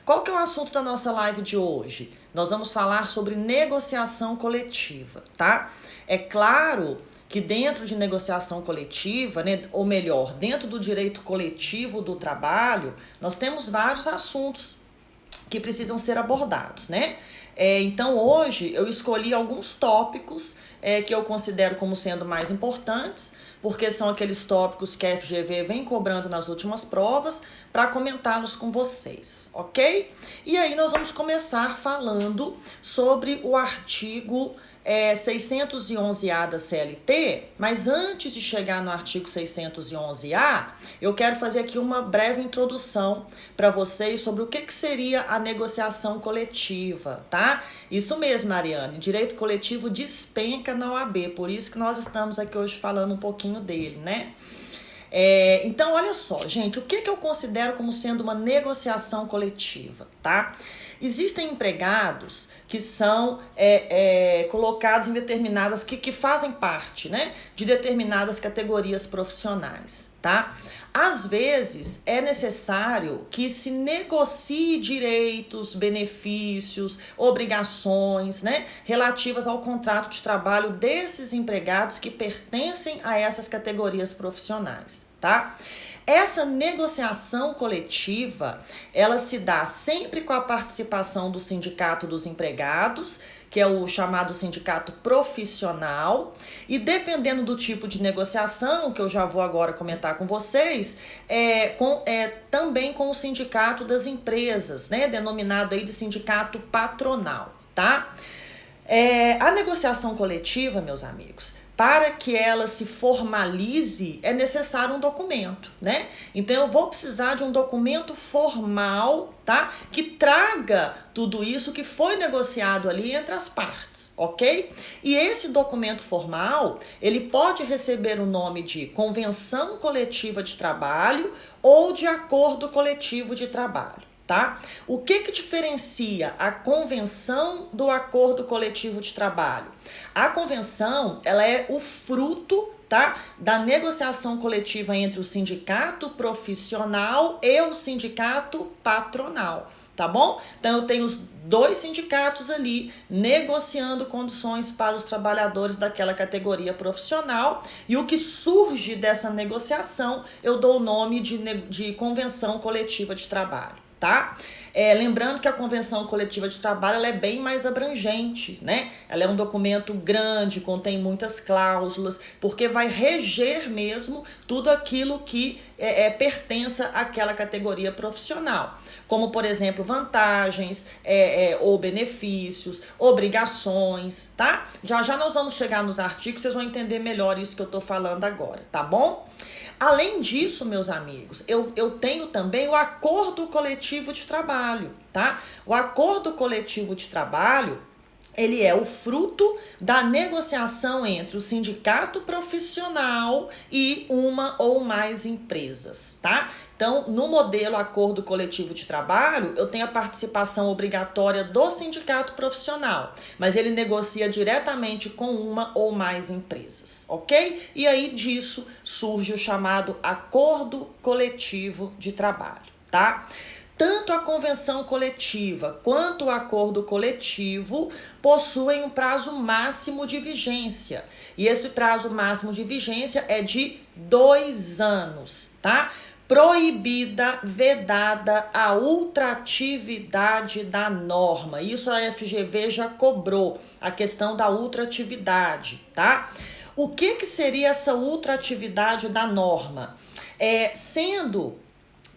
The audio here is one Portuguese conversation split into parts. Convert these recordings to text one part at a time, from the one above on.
Qual que é o assunto da nossa live de hoje? Nós vamos falar sobre negociação coletiva, tá? É claro que dentro de negociação coletiva, né, ou melhor, dentro do direito coletivo do trabalho, nós temos vários assuntos que precisam ser abordados, né? Então hoje eu escolhi alguns tópicos que eu considero como sendo mais importantes, porque são aqueles tópicos que a FGV vem cobrando nas últimas provas, para comentá-los com vocês, ok? E aí nós vamos começar falando sobre o artigo 611A da CLT, mas antes de chegar no artigo 611A, eu quero fazer aqui uma breve introdução para vocês sobre o que seria a negociação coletiva, tá? Isso mesmo, Mariane, direito coletivo despenca na OAB, por isso que nós estamos aqui hoje falando um pouquinho dele, né? Então, olha só, gente, o que eu considero como sendo uma negociação coletiva, tá? Existem empregados que são colocados em determinadas, que fazem parte, né, de determinadas categorias profissionais, tá? Às vezes é necessário que se negocie direitos, benefícios, obrigações, né, relativas ao contrato de trabalho desses empregados que pertencem a essas categorias profissionais, tá? Essa negociação coletiva, ela se dá sempre com a participação do sindicato dos empregados, que é o chamado sindicato profissional, e dependendo do tipo de negociação, que eu já vou agora comentar com vocês, também com o sindicato das empresas, né, denominado aí de sindicato patronal, tá? A negociação coletiva, meus amigos, para que ela se formalize, é necessário um documento, né? Então, eu vou precisar de um documento formal, tá? Que traga tudo isso que foi negociado ali entre as partes, ok? E esse documento formal, ele pode receber o nome de convenção coletiva de trabalho ou de acordo coletivo de trabalho. Tá? O que diferencia a convenção do acordo coletivo de trabalho? A convenção, ela é o fruto, tá, da negociação coletiva entre o sindicato profissional e o sindicato patronal, tá bom? Então eu tenho os dois sindicatos ali negociando condições para os trabalhadores daquela categoria profissional, e o que surge dessa negociação eu dou o nome de convenção coletiva de trabalho. Tá? Lembrando que a convenção coletiva de trabalho ela é bem mais abrangente, né? Ela é um documento grande, contém muitas cláusulas, porque vai reger mesmo tudo aquilo que pertença àquela categoria profissional, como, por exemplo, vantagens ou benefícios, obrigações, tá? Já nós vamos chegar nos artigos, vocês vão entender melhor isso que eu tô falando agora, tá bom? Além disso, meus amigos, eu tenho também o acordo coletivo de trabalho, tá? O acordo coletivo de trabalho, ele é o fruto da negociação entre o sindicato profissional e uma ou mais empresas, tá? Então, no modelo acordo coletivo de trabalho, eu tenho a participação obrigatória do sindicato profissional, mas ele negocia diretamente com uma ou mais empresas, ok? E aí disso surge o chamado acordo coletivo de trabalho, tá? Tanto a convenção coletiva quanto o acordo coletivo possuem um prazo máximo de vigência. E esse prazo máximo de vigência é de 2 anos, tá? Proibida, vedada a ultratividade da norma. Isso a FGV já cobrou, a questão da ultratividade, tá? O que seria essa ultratividade da norma? Sendo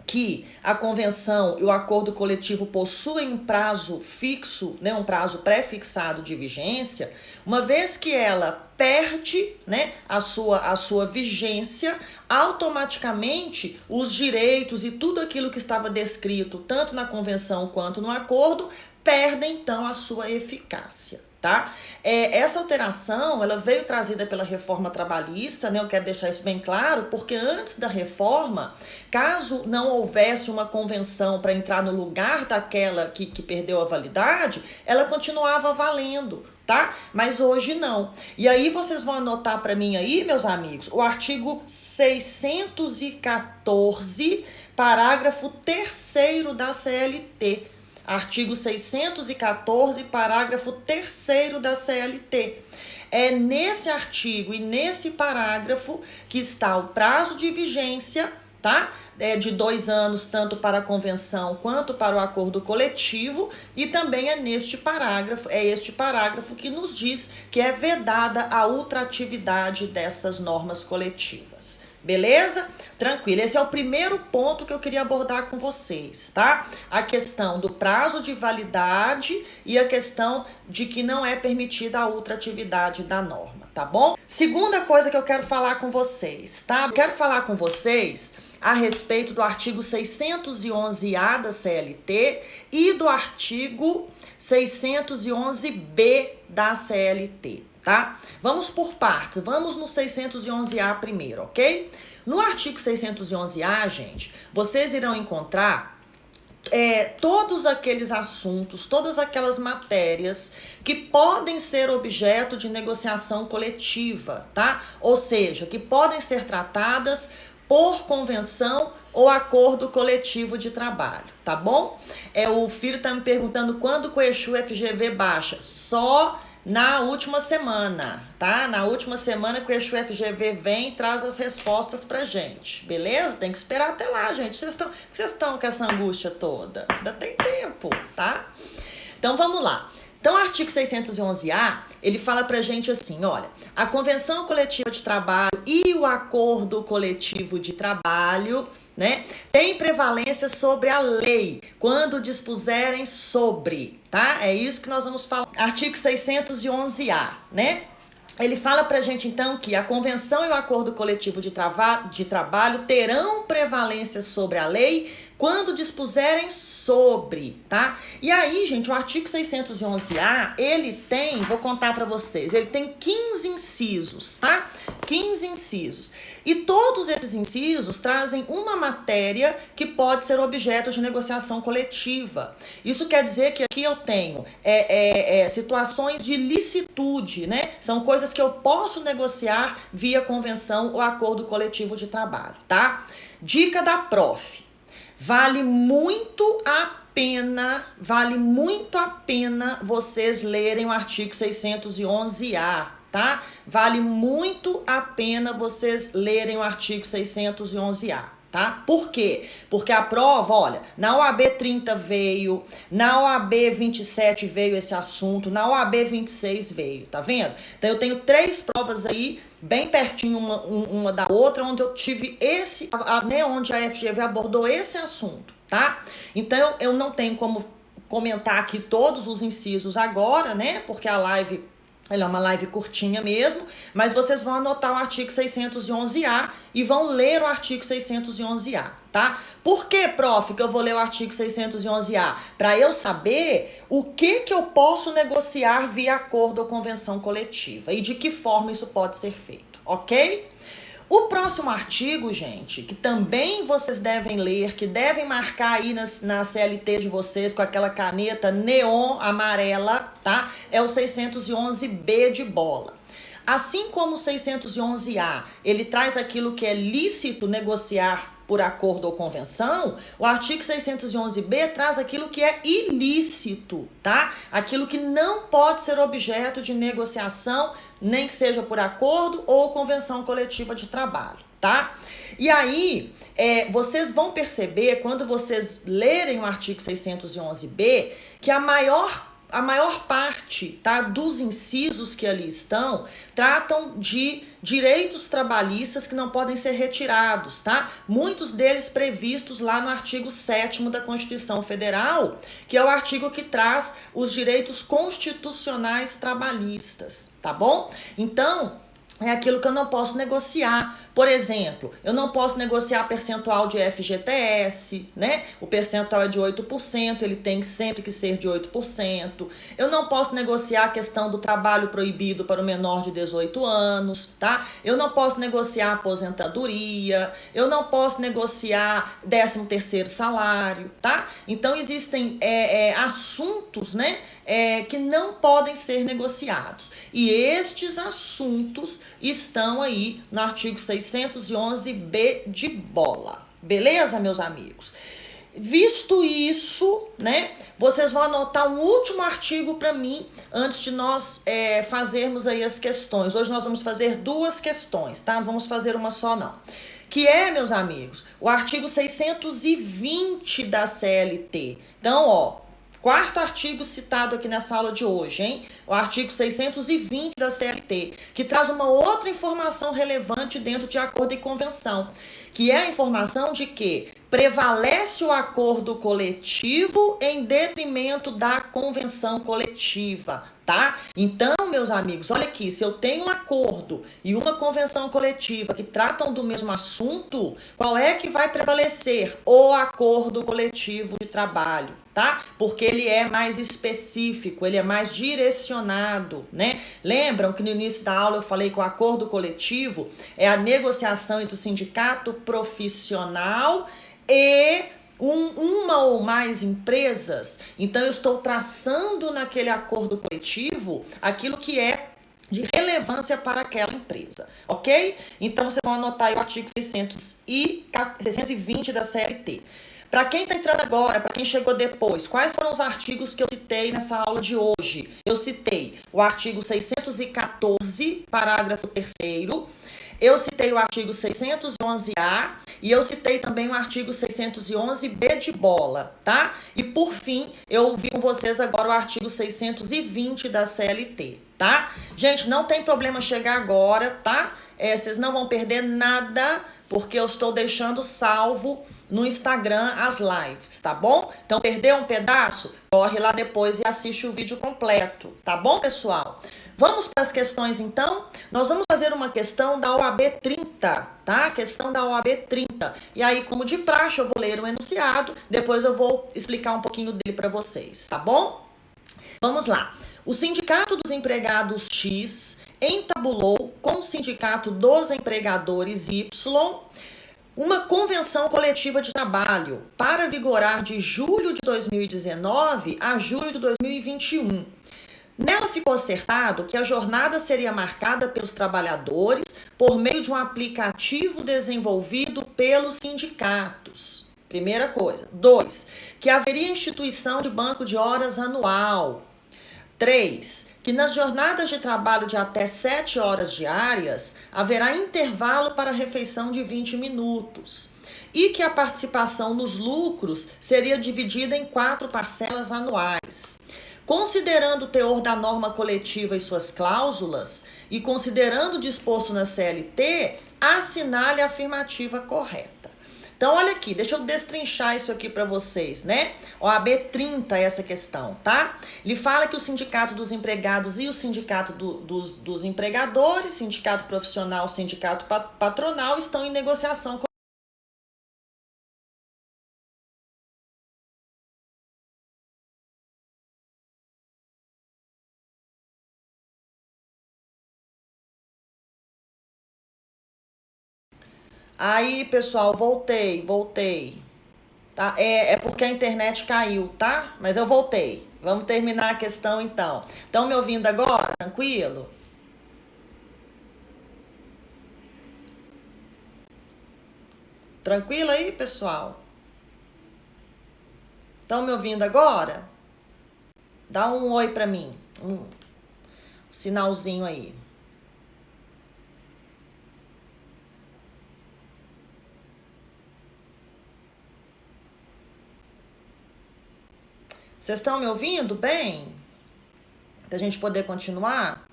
que a convenção e o acordo coletivo possuem um prazo fixo, né, um prazo pré-fixado de vigência, uma vez que ela perde, né, a sua vigência, automaticamente os direitos e tudo aquilo que estava descrito, tanto na convenção quanto no acordo, perdem então a sua eficácia. Tá? Essa alteração ela veio trazida pela reforma trabalhista, né? Eu quero deixar isso bem claro, porque antes da reforma, caso não houvesse uma convenção para entrar no lugar daquela que perdeu a validade, ela continuava valendo, tá? Mas hoje não. E aí vocês vão anotar para mim aí, meus amigos, o artigo 614, parágrafo 3º da CLT. Artigo 614, parágrafo 3º da CLT. É nesse artigo e nesse parágrafo que está o prazo de vigência, tá? De 2 anos, tanto para a convenção quanto para o acordo coletivo, e também é este parágrafo que nos diz que é vedada a ultratividade dessas normas coletivas. Beleza? Tranquilo. Esse é o primeiro ponto que eu queria abordar com vocês, tá? A questão do prazo de validade e a questão de que não é permitida a ultratividade da norma, tá bom? Segunda coisa que eu quero falar com vocês, tá? Eu quero falar com vocês a respeito do artigo 611-A da CLT e do artigo 611-B da CLT, tá? Vamos por partes, vamos no 611-A primeiro, ok? No artigo 611-A, gente, vocês irão encontrar todos aqueles assuntos, todas aquelas matérias que podem ser objeto de negociação coletiva, tá? Ou seja, que podem ser tratadas por convenção ou acordo coletivo de trabalho, tá bom? O filho tá me perguntando quando que o Exu FGV baixa. Só na última semana, tá? Na última semana que o Exu FGV vem e traz as respostas pra gente, beleza? Tem que esperar até lá, gente. Vocês estão com essa angústia toda? Ainda tem tempo, tá? Então, vamos lá. Então, o artigo 611-A, ele fala pra gente assim, olha, a convenção coletiva de trabalho e o acordo coletivo de trabalho, né, tem prevalência sobre a lei, quando dispuserem sobre, tá? É isso que nós vamos falar. Artigo 611-A, né? Ele fala pra gente, então, que a convenção e o acordo coletivo de trabalho terão prevalência sobre a lei quando dispuserem sobre, tá? E aí, gente, o artigo 611-A, ele tem, vou contar pra vocês, ele tem 15 incisos, tá? 15 incisos. E todos esses incisos trazem uma matéria que pode ser objeto de negociação coletiva. Isso quer dizer que aqui eu tenho situações de licitude, né? São coisas que eu posso negociar via convenção ou acordo coletivo de trabalho, tá? Dica da prof. Vale muito a pena vocês lerem o artigo 611-A, tá? Vale muito a pena vocês lerem o artigo 611-A, tá? Por quê? Porque a prova, olha, na OAB 30 veio, na OAB 27 veio esse assunto, na OAB 26 veio, tá vendo? Então eu tenho 3 provas aí, bem pertinho uma da outra, onde eu tive onde a FGV abordou esse assunto, tá? Então eu não tenho como comentar aqui todos os incisos agora, né? Porque a live, ela é uma live curtinha mesmo, mas vocês vão anotar o artigo 611-A e vão ler o artigo 611-A, tá? Por que, prof, que eu vou ler o artigo 611-A? Para eu saber o que eu posso negociar via acordo ou convenção coletiva e de que forma isso pode ser feito, ok? O próximo artigo, gente, que também vocês devem ler, que devem marcar aí na CLT de vocês com aquela caneta neon amarela, tá? É o 611-B de bola. Assim como o 611-A, ele traz aquilo que é lícito negociar por acordo ou convenção, o artigo 611-B traz aquilo que é ilícito, tá? Aquilo que não pode ser objeto de negociação, nem que seja por acordo ou convenção coletiva de trabalho, tá? E aí, vocês vão perceber, quando vocês lerem o artigo 611-B, que a maior parte, tá, dos incisos que ali estão tratam de direitos trabalhistas que não podem ser retirados, tá? Muitos deles previstos lá no artigo 7º da Constituição Federal, que é o artigo que traz os direitos constitucionais trabalhistas, tá bom? Então, é aquilo que eu não posso negociar. Por exemplo, eu não posso negociar percentual de FGTS, né? O percentual é de 8%, ele tem sempre que ser de 8%. Eu não posso negociar a questão do trabalho proibido para o menor de 18 anos, tá? Eu não posso negociar aposentadoria, eu não posso negociar 13º salário, tá? Então, existem assuntos, né, que não podem ser negociados. E estes assuntos estão aí no artigo 611-B de bola. Beleza, meus amigos? Visto isso, né, vocês vão anotar um último artigo para mim antes de nós fazermos aí as questões. Hoje nós vamos fazer 2 questões, tá? Não vamos fazer uma só, não. Que é, meus amigos, o artigo 620 da CLT. Então, ó, 4º artigo citado aqui nessa aula de hoje, hein? O artigo 620 da CLT, que traz uma outra informação relevante dentro de acordo e convenção, que é a informação de que prevalece o acordo coletivo em detrimento da convenção coletiva, tá? Então, meus amigos, olha aqui, se eu tenho um acordo e uma convenção coletiva que tratam do mesmo assunto, qual é que vai prevalecer? O acordo coletivo de trabalho, tá? Porque ele é mais específico, ele é mais direcionado, né? Lembram que no início da aula eu falei que o acordo coletivo é a negociação entre o sindicato profissional e uma ou mais empresas. Então eu estou traçando naquele acordo coletivo aquilo que é de relevância para aquela empresa, ok? Então vocês vão anotar aí o artigo 620 da CLT. Para quem está entrando agora, para quem chegou depois, quais foram os artigos que eu citei nessa aula de hoje? Eu citei o artigo 614, parágrafo 3º, eu citei o artigo 611A e eu citei também o artigo 611B de bola, tá? E por fim, eu vi com vocês agora o artigo 620 da CLT, tá? Gente, não tem problema chegar agora, tá? Vocês não vão perder nada, porque eu estou deixando salvo no Instagram as lives, tá bom? Então, perdeu um pedaço? Corre lá depois e assiste o vídeo completo, tá bom, pessoal? Vamos para as questões, então? Nós vamos fazer uma questão da OAB 30, tá? Questão da OAB 30. E aí, como de praxe, eu vou ler o enunciado, depois eu vou explicar um pouquinho dele para vocês, tá bom? Vamos lá. O Sindicato dos Empregados X entabulou com o Sindicato dos Empregadores Y uma convenção coletiva de trabalho para vigorar de julho de 2019 a julho de 2021. Nela ficou acertado que a jornada seria marcada pelos trabalhadores por meio de um aplicativo desenvolvido pelos sindicatos. Primeira coisa. 2. Que haveria instituição de banco de horas anual. 3. Que nas jornadas de trabalho de até 7 horas diárias, haverá intervalo para refeição de 20 minutos. E que a participação nos lucros seria dividida em 4 parcelas anuais. Considerando o teor da norma coletiva e suas cláusulas, e considerando o disposto na CLT, assinale a afirmativa correta. Então, olha aqui, deixa eu destrinchar isso aqui para vocês, né? OAB 30 é essa questão, tá? Ele fala que o Sindicato dos Empregados e o Sindicato dos Empregadores, Sindicato Profissional, Sindicato Patronal, estão em negociação. Aí, pessoal, voltei. Tá? É porque a internet caiu, tá? Mas eu voltei. Vamos terminar a questão, então. Estão me ouvindo agora? Tranquilo? Tranquilo aí, pessoal? Estão me ouvindo agora? Dá um oi pra mim. Um sinalzinho aí. Vocês estão me ouvindo bem? Pra gente poder continuar?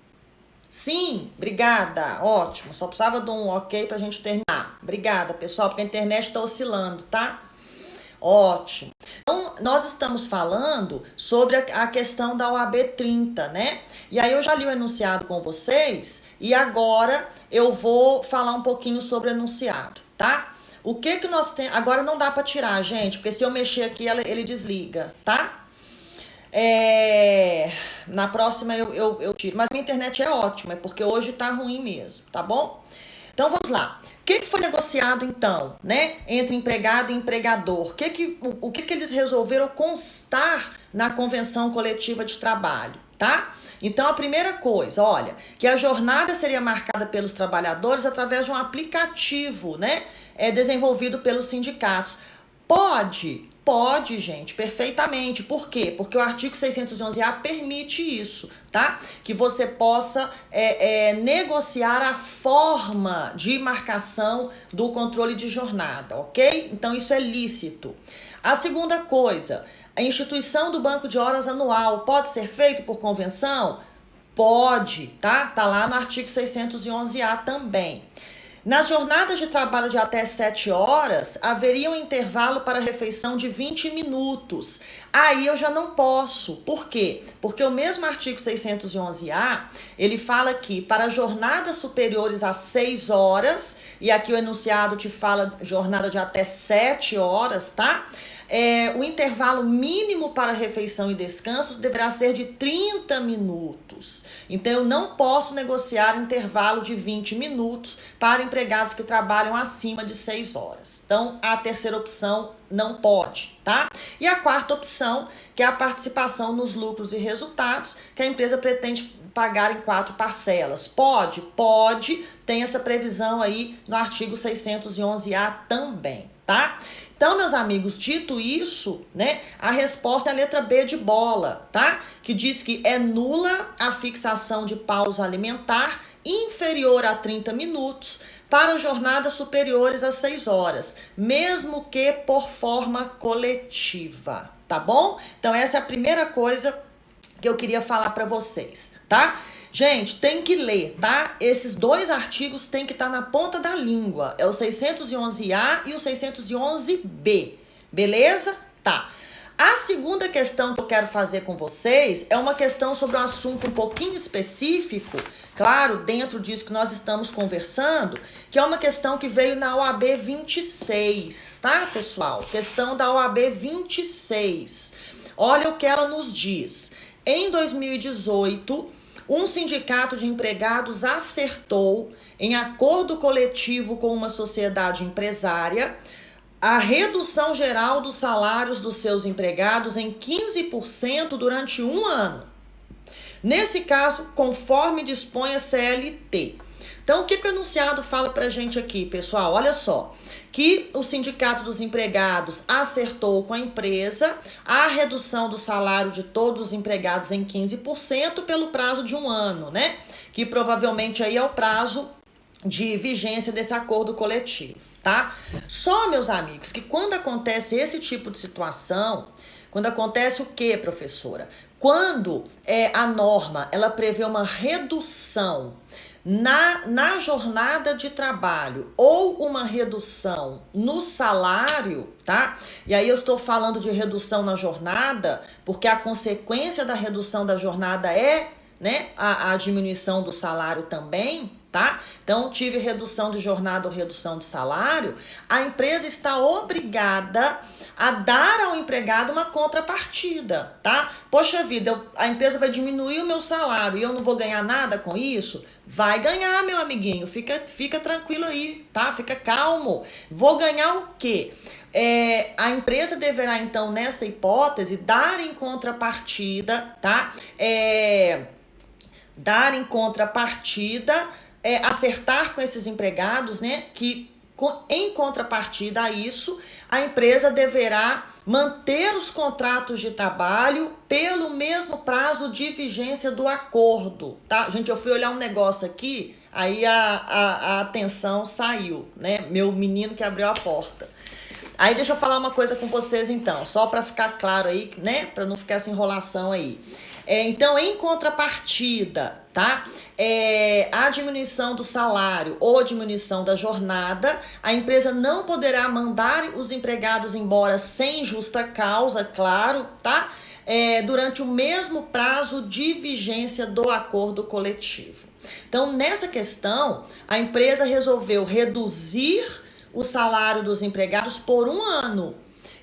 Sim, obrigada, ótimo. Só precisava de um ok pra gente terminar. Obrigada, pessoal, porque a internet tá oscilando, tá? Ótimo. Então, nós estamos falando sobre a questão da OAB 30, né? E aí eu já li o enunciado com vocês e agora eu vou falar um pouquinho sobre o enunciado, tá? O que nós temos... Agora não dá pra tirar, gente, porque se eu mexer aqui, ele desliga, tá? Na próxima eu tiro. Mas minha internet é ótima, é porque hoje tá ruim mesmo, tá bom? Então vamos lá. O que foi negociado então, né? Entre empregado e empregador? O que eles resolveram constar na convenção coletiva de trabalho, tá? Então a primeira coisa, olha, que a jornada seria marcada pelos trabalhadores através de um aplicativo, né? Desenvolvido pelos sindicatos. Pode Pode, gente, perfeitamente. Por quê? Porque o artigo 611-A permite isso, tá? Que você possa negociar a forma de marcação do controle de jornada, ok? Então, isso é lícito. A segunda coisa, a instituição do banco de horas anual pode ser feito por convenção? Pode, tá? Tá lá no artigo 611-A também. Nas jornadas de trabalho de até 7 horas, haveria um intervalo para refeição de 20 minutos. Aí eu já não posso. Por quê? Porque o mesmo artigo 611-A, ele fala que para jornadas superiores a 6 horas, e aqui o enunciado te fala jornada de até 7 horas, tá? O intervalo mínimo para refeição e descanso deverá ser de 30 minutos. Então, eu não posso negociar intervalo de 20 minutos para empregados que trabalham acima de 6 horas. Então, a terceira opção não pode, tá? E a quarta opção, que é a participação nos lucros e resultados, que a empresa pretende pagar em 4 parcelas. Pode? Pode. Tem essa previsão aí no artigo 611-A também, tá? Então, meus amigos, dito isso, né, a resposta é a letra B de bola, tá? Que diz que é nula a fixação de pausa alimentar inferior a 30 minutos para jornadas superiores a 6 horas, mesmo que por forma coletiva, tá bom? Então, essa é a primeira coisa que eu queria falar para vocês, tá? Gente, tem que ler, tá? Esses 2 artigos tem que estar na ponta da língua. É o 611-A e o 611-B. Beleza? Tá. A segunda questão que eu quero fazer com vocês é uma questão sobre um assunto um pouquinho específico, claro, dentro disso que nós estamos conversando, que é uma questão que veio na OAB 26, tá, pessoal? Questão da OAB 26. Olha o que ela nos diz. Em 2018, um sindicato de empregados acertou, em acordo coletivo com uma sociedade empresária, a redução geral dos salários dos seus empregados em 15% durante 1 ano. Nesse caso, conforme dispõe a CLT. Então, o que o enunciado fala pra gente aqui, pessoal? Olha só, que o Sindicato dos Empregados acertou com a empresa a redução do salário de todos os empregados em 15% pelo prazo de 1 ano, né? Que provavelmente aí é o prazo de vigência desse acordo coletivo, tá? Só, meus amigos, que quando acontece esse tipo de situação, quando acontece o quê, professora? Quando a norma, ela prevê uma redução na jornada de trabalho ou uma redução no salário, tá? E aí eu estou falando de redução na jornada, porque a consequência da redução da jornada é, né, a diminuição do salário também, tá? Então, tive redução de jornada ou redução de salário, a empresa está obrigada a dar ao empregado uma contrapartida, tá? Poxa vida, a empresa vai diminuir o meu salário e eu não vou ganhar nada com isso? Vai ganhar, meu amiguinho, fica tranquilo aí, tá? Fica calmo. Vou ganhar o quê? A empresa deverá, então, nessa hipótese, dar em contrapartida, tá? Dar em contrapartida, acertar com esses empregados, né, que em contrapartida a isso, a empresa deverá manter os contratos de trabalho pelo mesmo prazo de vigência do acordo, tá? Gente, eu fui olhar um negócio aqui, aí a atenção saiu, né? Meu menino que abriu a porta. Aí deixa eu falar uma coisa com vocês então, só para ficar claro aí, né? Para não ficar essa enrolação aí. Então, em contrapartida, tá? A diminuição do salário ou a diminuição da jornada, a empresa não poderá mandar os empregados embora sem justa causa, claro, tá? Durante o mesmo prazo de vigência do acordo coletivo. Então, nessa questão, a empresa resolveu reduzir o salário dos empregados por 1 ano.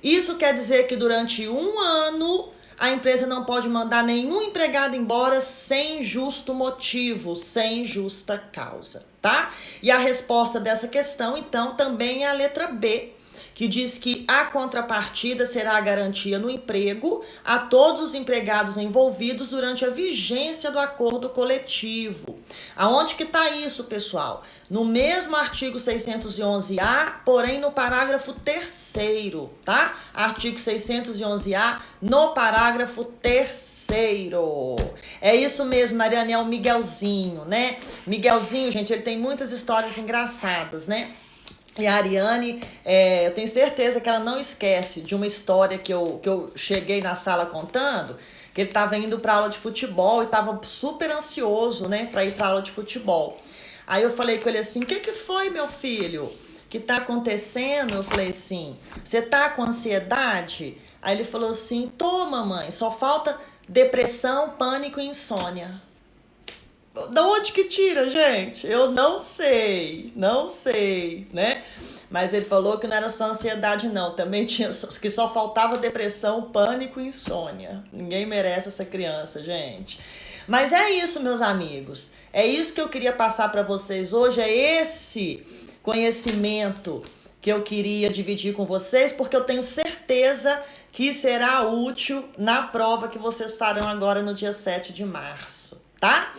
Isso quer dizer que durante 1 ano a empresa não pode mandar nenhum empregado embora sem justo motivo, sem justa causa, tá? E a resposta dessa questão, então, também é a letra B, que diz que a contrapartida será a garantia no emprego a todos os empregados envolvidos durante a vigência do acordo coletivo. Aonde que está isso, pessoal? No mesmo artigo 611-A, porém no parágrafo 3º, tá? Artigo 611-A, no parágrafo 3º. É isso mesmo, Mariane, é o Miguelzinho, né? Miguelzinho, gente, ele tem muitas histórias engraçadas, né? E a Ariane, eu tenho certeza que ela não esquece de uma história que eu cheguei na sala contando, que ele estava indo para aula de futebol e estava super ansioso, né, para ir para aula de futebol. Aí eu falei com ele assim, o que foi, meu filho? Que tá acontecendo? Eu falei assim, você tá com ansiedade? Aí ele falou assim, tô, mamãe, só falta depressão, pânico e insônia. Da onde que tira, gente? Eu não sei, né? Mas ele falou que não era só ansiedade, não. Também tinha que só faltava depressão, pânico e insônia. Ninguém merece essa criança, gente. Mas é isso, meus amigos. É isso que eu queria passar para vocês hoje. É esse conhecimento que eu queria dividir com vocês, porque eu tenho certeza que será útil na prova que vocês farão agora no dia 7 de março, tá?